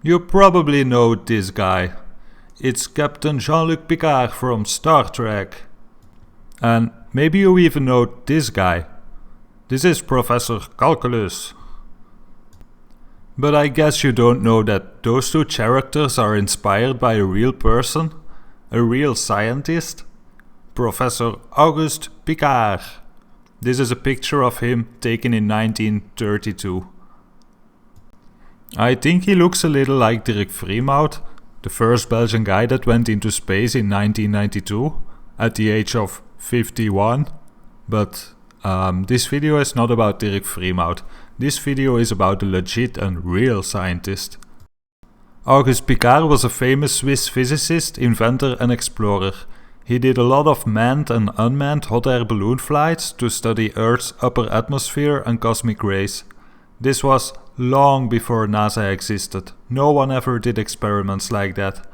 You probably know this guy. It's Captain Jean-Luc Picard from Star Trek. And maybe you even know this guy. This is Professor Calculus. But I guess you don't know that those two characters are inspired by a real person, a real scientist, Professor Auguste Piccard. This is a picture of him taken in 1932. I think he looks a little like Dirk Vriemaut, the first Belgian guy that went into space in 1992 at the age of 51. But this video is not about Dirk Vriemaut. This video is about a legit and real scientist. Auguste Piccard was a famous Swiss physicist, inventor and explorer. He did a lot of manned and unmanned hot air balloon flights to study Earth's upper atmosphere and cosmic rays. This was long before NASA existed. No one ever did experiments like that.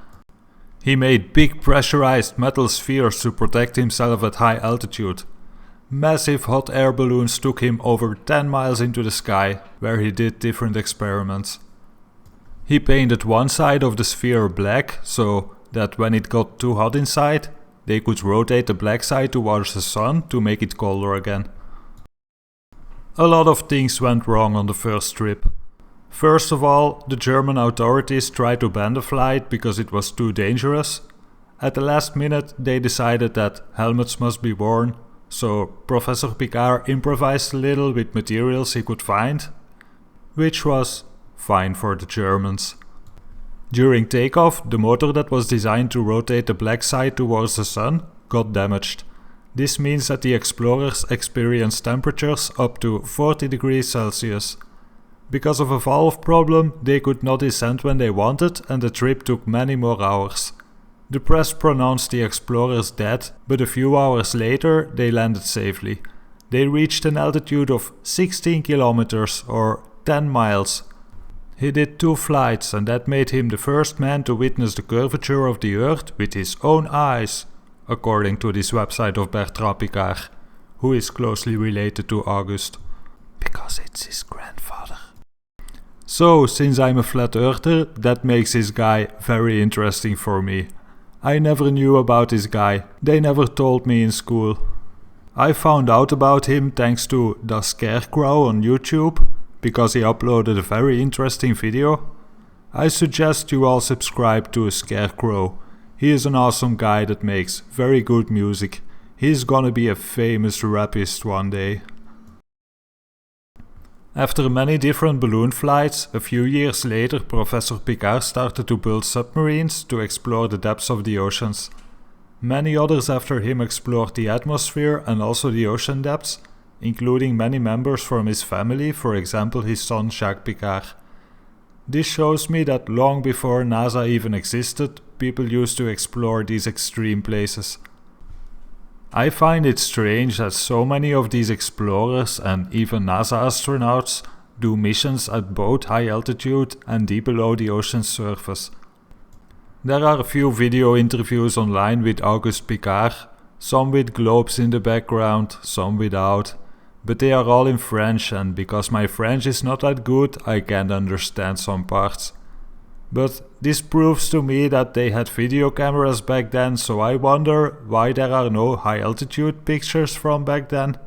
He made big pressurized metal spheres to protect himself at high altitude. Massive hot air balloons took him over 10 miles into the sky, where he did different experiments. He painted one side of the sphere black, so that when it got too hot inside, they could rotate the black side towards the sun to make it colder again. A lot of things went wrong on the first trip. First of all, the German authorities tried to ban the flight because it was too dangerous. At the last minute, they decided that helmets must be worn, so Professor Piccard improvised a little with materials he could find, which was fine for the Germans. During takeoff, the motor that was designed to rotate the black side towards the sun got damaged. This means that the explorers experienced temperatures up to 40 degrees Celsius. Because of a valve problem, they could not descend when they wanted and the trip took many more hours. The press pronounced the explorers dead, but a few hours later they landed safely. They reached an altitude of 16 kilometers or 10 miles. He did 2 flights and that made him the first man to witness the curvature of the Earth with his own eyes, according to this website of Bertrand Piccard, who is closely related to Auguste, because it's his grandfather. So, since I'm a flat earther, that makes this guy very interesting for me. I never knew about this guy, they never told me in school. I found out about him thanks to The Scarecrow on YouTube, because he uploaded a very interesting video. I suggest you all subscribe to Scarecrow. He is an awesome guy that makes very good music. He's gonna be a famous rapist one day. After many different balloon flights, a few years later Professor Piccard started to build submarines to explore the depths of the oceans. Many others after him explored the atmosphere and also the ocean depths, including many members from his family, for example his son Jacques Piccard. This shows me that long before NASA even existed, people used to explore these extreme places. I find it strange that so many of these explorers and even NASA astronauts do missions at both high altitude and deep below the ocean's surface. There are a few video interviews online with Auguste Piccard, some with globes in the background, some without, but they are all in French and because my French is not that good, I can't understand some parts. But this proves to me that they had video cameras back then, so I wonder why there are no high altitude pictures from back then.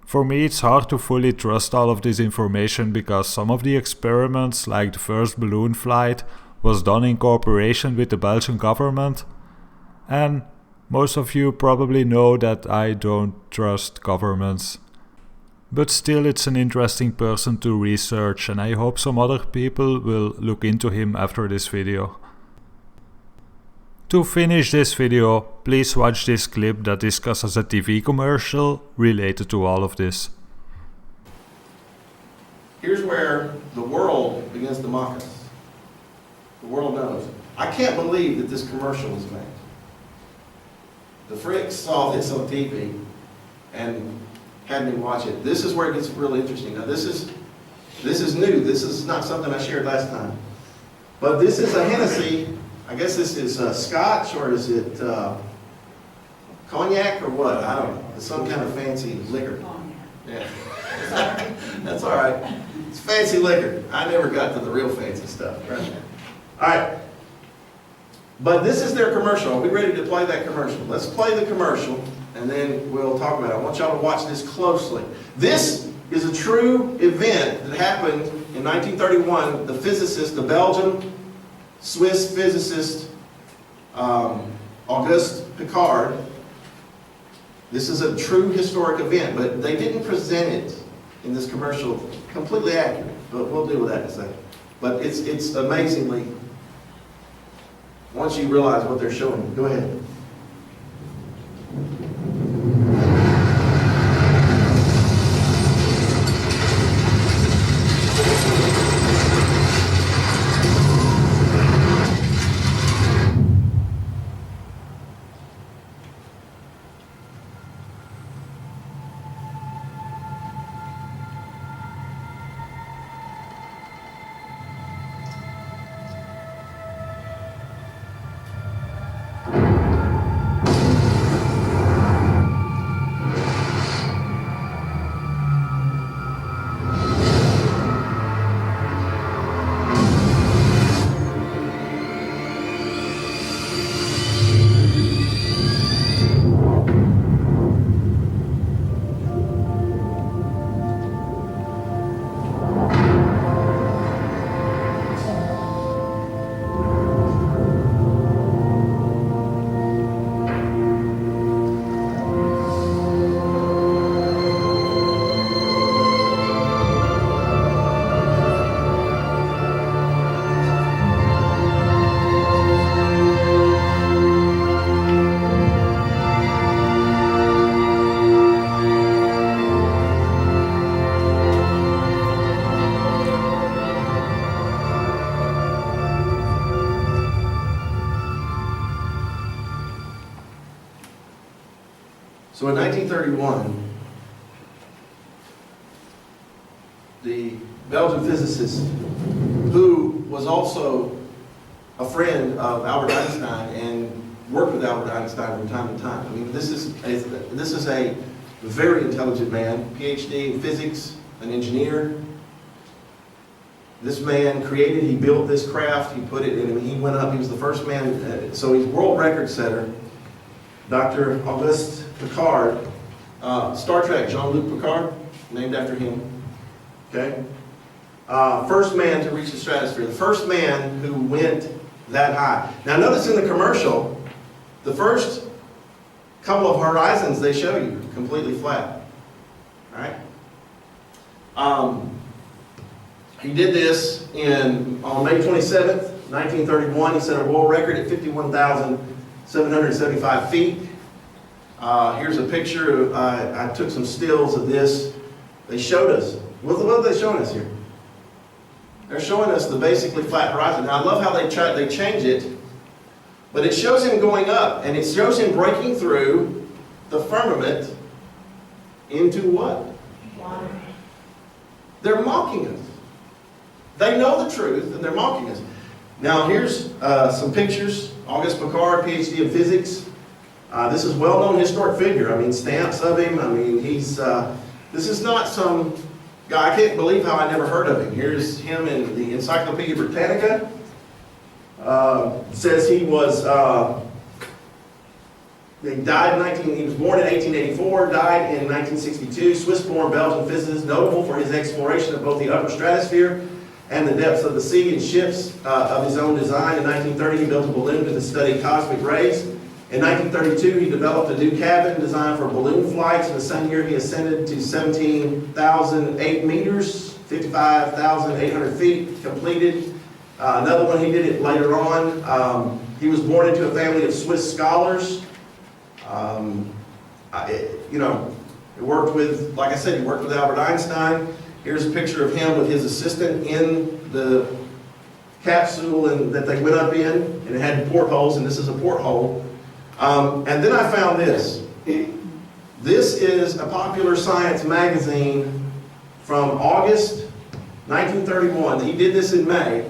For me it's hard to fully trust all of this information because some of the experiments, like the first balloon flight, was done in cooperation with the Belgian government. And most of you probably know that I don't trust governments. But still it's an interesting person to research and I hope some other people will look into him after this video. To finish this video, please watch this clip that discusses a TV commercial related to all of this. Here's where the world begins to mock us. The world knows. I can't believe that this commercial was made. The freaks saw this on TV and had me watch it. This is where it gets really interesting. Now this is new. This is not something I shared last time. But this is a Hennessy. I guess this is Scotch, or is it cognac or what? I don't know. It's some kind of fancy liquor. Yeah. That's all right. It's fancy liquor. I never got to the real fancy stuff. Right? All right. But this is their commercial. Are we ready to play that commercial? Let's play the commercial, and then we'll talk about it. I want y'all to watch this closely. This is a true event that happened in 1931. The physicist, the Belgian-Swiss physicist, Auguste Piccard. This is a true historic event, but they didn't present it in this commercial completely accurate. But we'll deal with that in a second. But it's amazingly, once you realize what they're showing. Go ahead. So in 1931, the Belgian physicist, who was also a friend of Albert Einstein and worked with Albert Einstein from time to time. I mean, this is a very intelligent man, PhD in physics, an engineer. This man created, he built this craft, he put it in, he went up, he was the first man, so he's world record setter. Dr. Auguste Piccard, Star Trek, Jean-Luc Picard, named after him. Okay? First man to reach the stratosphere, the first man who went that high. Now notice in the commercial, the first couple of horizons they show you completely flat. Right? He did this on May 27th, 1931. He set a world record at 51,775 feet. Here's a picture of, I took some stills of this. They showed us, what are they showing us here? They're showing us the basically flat horizon. Now I love how they change it, but it shows him going up, and it shows him breaking through the firmament into what? Water. They're mocking us. They know the truth, and they're mocking us. Now here's some pictures. Auguste Piccard, PhD in physics. This is a well-known historic figure. I mean, stamps of him. I mean, he's, this is not some guy, I can't believe how I never heard of him. Here's him in the Encyclopedia Britannica. Says he was, he was born in 1884, died in 1962, Swiss-born Belgian physicist, notable for his exploration of both the upper stratosphere and the depths of the sea in ships of his own design. In 1930, he built a balloon to study cosmic rays. In 1932, he developed a new cabin designed for balloon flights. In the same year, he ascended to 17,008 meters, 55,800 feet, completed. Another one he did it later on. He was born into a family of Swiss scholars. He worked with, like I said, he worked with Albert Einstein. Here's a picture of him with his assistant in the capsule that they went up in, and it had portholes, and this is a porthole. And then I found this. This is a Popular Science magazine from August 1931. He did this in May.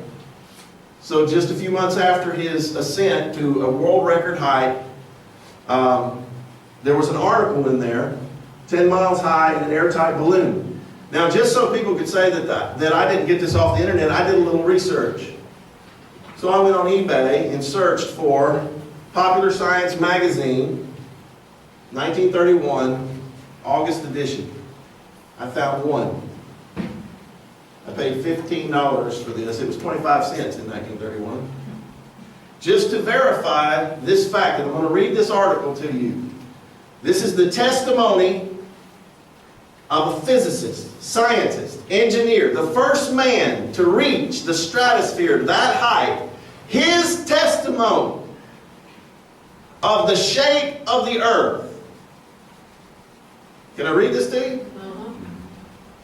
So just a few months after his ascent to a world record height, there was an article in there, 10 miles high in an airtight balloon. Now, just so people could say that I didn't get this off the internet, I did a little research. So I went on eBay and searched for Popular Science Magazine, 1931, August edition. I found one. I paid $15 for this. It was 25 cents in 1931. Just to verify this fact, and I'm going to read this article to you. This is the testimony of a physicist, scientist, engineer, the first man to reach the stratosphere that height. His testimony of the shape of the earth. Can I read this to you?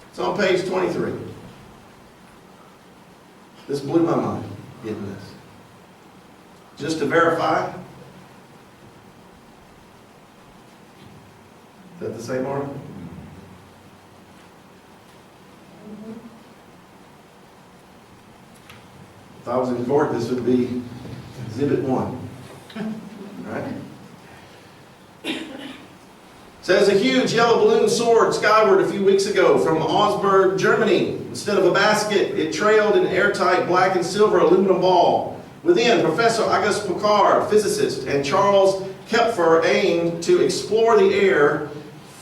It's on page 23. This blew my mind, getting this. Just to verify. Is that the same article? If I was in court, this would be Exhibit 1. Right? Says a huge yellow balloon soared skyward a few weeks ago from Augsburg, Germany. Instead of a basket, it trailed an airtight black and silver aluminum ball. Within, Professor Auguste Piccard, physicist, and Charles Kepler aimed to explore the air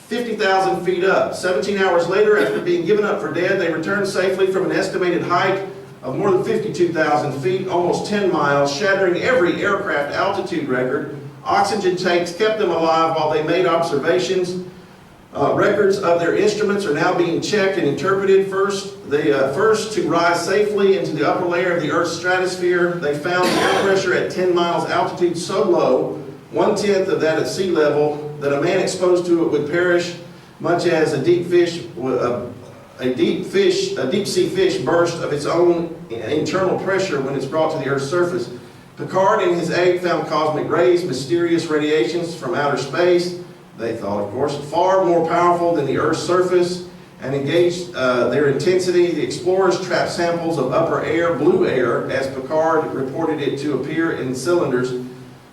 50,000 feet up. 17 hours later, after being given up for dead, they returned safely from an estimated height of more than 52,000 feet, almost 10 miles, shattering every aircraft altitude record. Oxygen tanks kept them alive while they made observations. Records of their instruments are now being checked and interpreted. First to rise safely into the upper layer of the Earth's stratosphere, they found air pressure at 10 miles altitude so low, 1/10 of that at sea level, that a man exposed to it would perish, much as a deep sea fish burst of its own internal pressure when it's brought to the Earth's surface. Piccard and his aide found cosmic rays, mysterious radiations from outer space. They thought, of course, far more powerful than the Earth's surface, and engaged their intensity. The explorers trapped samples of upper air, blue air, as Piccard reported it to appear in cylinders.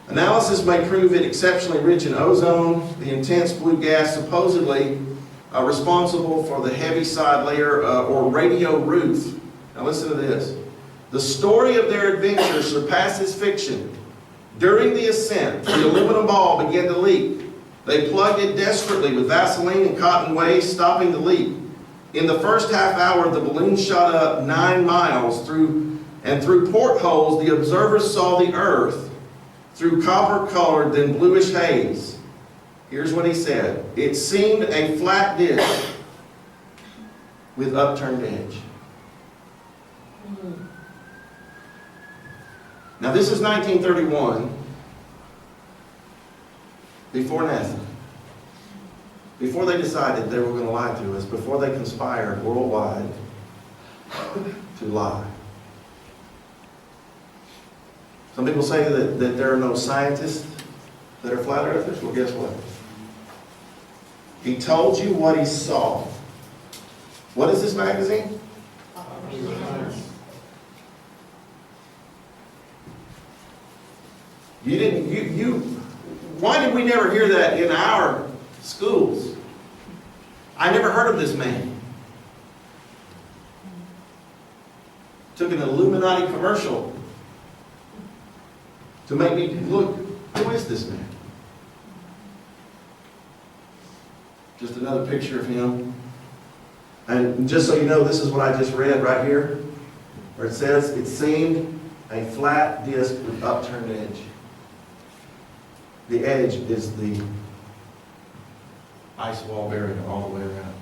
Analysis may prove it exceptionally rich in ozone, the intense blue gas supposedly responsible for the heavy side layer or radio roof. Now listen to this. The story of their adventure surpasses fiction. During the ascent, the aluminum ball began to leak. They plugged it desperately with Vaseline and cotton waste, stopping the leak. In the first half hour, the balloon shot up 9 miles through portholes. The observers saw the Earth through copper-colored, then bluish haze. Here's what he said. It seemed a flat disk with upturned edge. Now this is 1931, before NASA, before they decided they were going to lie to us, before they conspired worldwide to lie. Some people say that there are no scientists that are flat earthers. Well, guess what? He told you what he saw. What is this magazine? Why did we never hear that in our schools? I never heard of this man. Took an Illuminati commercial to make me look, who is this man? Just another picture of him. And just so you know, this is what I just read right here, where it says, it seemed a flat disc with upturned edge. The edge is the ice wall barrier all the way around.